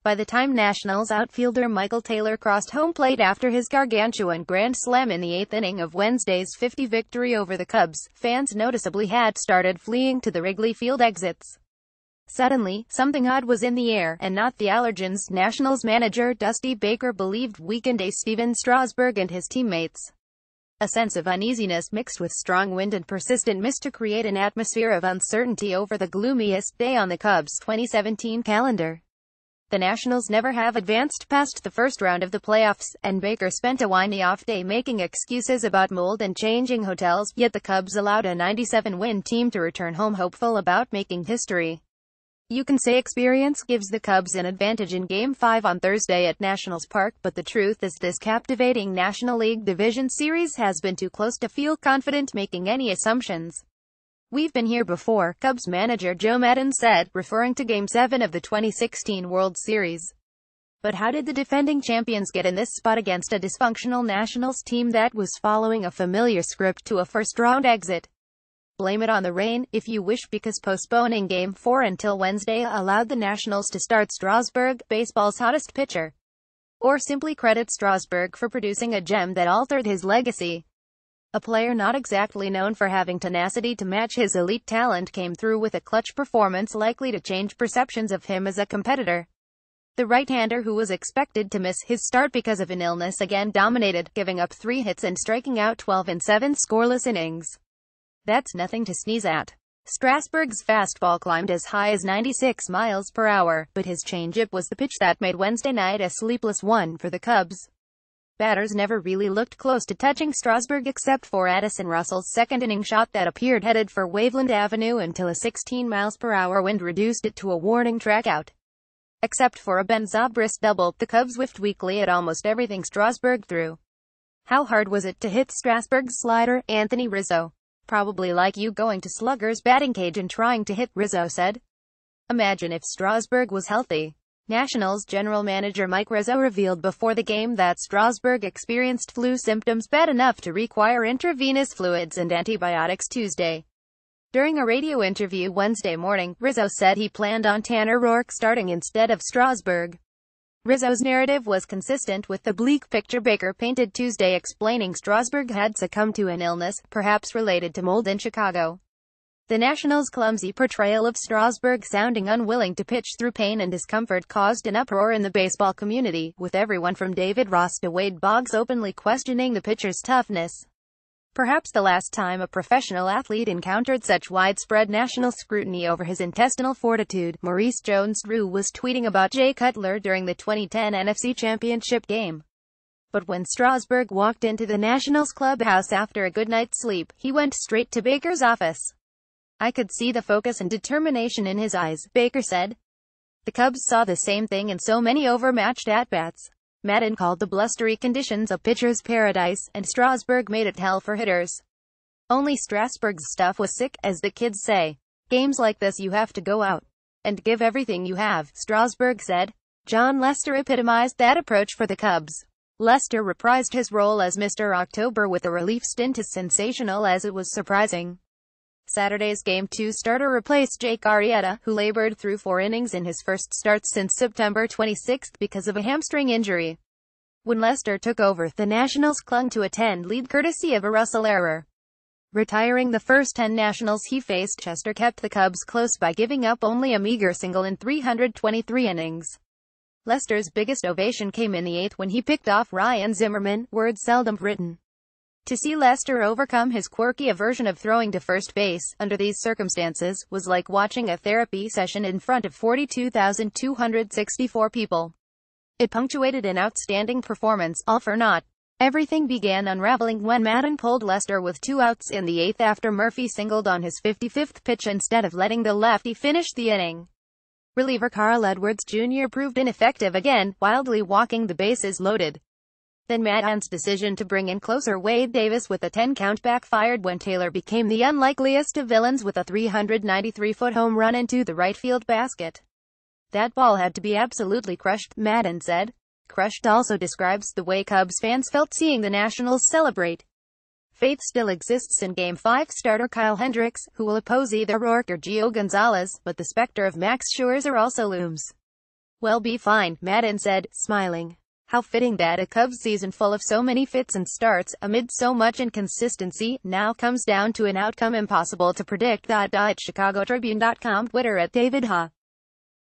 By the time Nationals outfielder Michael Taylor crossed home plate after his gargantuan grand slam in the eighth inning of Wednesday's 50 victory over the Cubs, fans noticeably had started fleeing to the Wrigley Field exits. Suddenly, something odd was in the air, and not the allergens, Nationals manager Dusty Baker believed weekend ace Stephen Strasburg and his teammates. A sense of uneasiness mixed with strong wind and persistent mist to create an atmosphere of uncertainty over the gloomiest day on the Cubs' 2017 calendar. The Nationals never have advanced past the first round of the playoffs, and Baker spent a whiny off day making excuses about mold and changing hotels, yet the Cubs allowed a 97-win team to return home hopeful about making history. You can say experience gives the Cubs an advantage in Game 5 on Thursday at Nationals Park, but the truth is this captivating National League Division Series has been too close to feel confident making any assumptions. "We've been here before," Cubs manager Joe Maddon said, referring to Game 7 of the 2016 World Series. But how did the defending champions get in this spot against a dysfunctional Nationals team that was following a familiar script to a first-round exit? Blame it on the rain, if you wish, because postponing Game 4 until Wednesday allowed the Nationals to start Strasburg, baseball's hottest pitcher. Or simply credit Strasburg for producing a gem that altered his legacy. A player not exactly known for having tenacity to match his elite talent came through with a clutch performance likely to change perceptions of him as a competitor. The right-hander, who was expected to miss his start because of an illness, again dominated, giving up 3 hits and striking out 12 in 7 scoreless innings. That's nothing to sneeze at. Strasburg's fastball climbed as high as 96 miles per hour, but his changeup was the pitch that made Wednesday night a sleepless one for the Cubs. Batters never really looked close to touching Strasburg except for Addison Russell's second-inning shot that appeared headed for Waveland Avenue until a 16 miles per hour wind reduced it to a warning strikeout. Except for a Ben Zobrist double, the Cubs whiffed weakly at almost everything Strasburg threw. How hard was it to hit Strasburg's slider? Anthony Rizzo. "Probably like you going to Slugger's batting cage and trying to hit," Rizzo said. Imagine if Strasburg was healthy. Nationals general manager Mike Rizzo revealed before the game that Strasburg experienced flu symptoms bad enough to require intravenous fluids and antibiotics Tuesday. During a radio interview Wednesday morning, Rizzo said he planned on Tanner Roark starting instead of Strasburg. Rizzo's narrative was consistent with the bleak picture Baker painted Tuesday, explaining Strasburg had succumbed to an illness, perhaps related to mold in Chicago. The Nationals' clumsy portrayal of Strasburg sounding unwilling to pitch through pain and discomfort caused an uproar in the baseball community, with everyone from David Ross to Wade Boggs openly questioning the pitcher's toughness. Perhaps the last time a professional athlete encountered such widespread national scrutiny over his intestinal fortitude, Maurice Jones-Drew was tweeting about Jay Cutler during the 2010 NFC Championship game. But when Strasburg walked into the Nationals clubhouse after a good night's sleep, he went straight to Baker's office. "I could see the focus and determination in his eyes," Baker said. The Cubs saw the same thing in so many overmatched at-bats. Maddon called the blustery conditions a pitcher's paradise, and Strasburg made it hell for hitters. Only Strasburg's stuff was sick, as the kids say. "Games like this you have to go out and give everything you have," Strasburg said. John Lester epitomized that approach for the Cubs. Lester reprised his role as Mr. October with a relief stint as sensational as it was surprising. Saturday's Game 2 starter replaced Jake Arrieta, who labored through 4 innings in his first start since September 26 because of a hamstring injury. When Lester took over, the Nationals clung to a 10 lead courtesy of a Russell error. Retiring the first 10 Nationals he faced, Chester kept the Cubs close by giving up only a meager single in 323 innings. Lester's biggest ovation came in the 8th when he picked off Ryan Zimmerman, words seldom written. To see Lester overcome his quirky aversion of throwing to first base, under these circumstances, was like watching a therapy session in front of 42,264 people. It punctuated an outstanding performance, all for naught. Everything began unraveling when Maddon pulled Lester with 2 outs in the 8th after Murphy singled on his 55th pitch instead of letting the lefty finish the inning. Reliever Carl Edwards Jr. proved ineffective again, wildly walking the bases loaded. Then Maddon's decision to bring in closer Wade Davis with a 10 count backfired when Taylor became the unlikeliest of villains with a 393-foot home run into the right field basket. "That ball had to be absolutely crushed," Maddon said. Crushed also describes the way Cubs fans felt seeing the Nationals celebrate. Faith still exists in Game 5 starter Kyle Hendricks, who will oppose either Roark or Gio Gonzalez, but the specter of Max Scherzer also looms. "We'll be fine," Madden said, smiling. How fitting that a Cubs season full of so many fits and starts, amid so much inconsistency, now comes down to an outcome impossible to predict. ChicagoTribune.com, Twitter @DavidHa.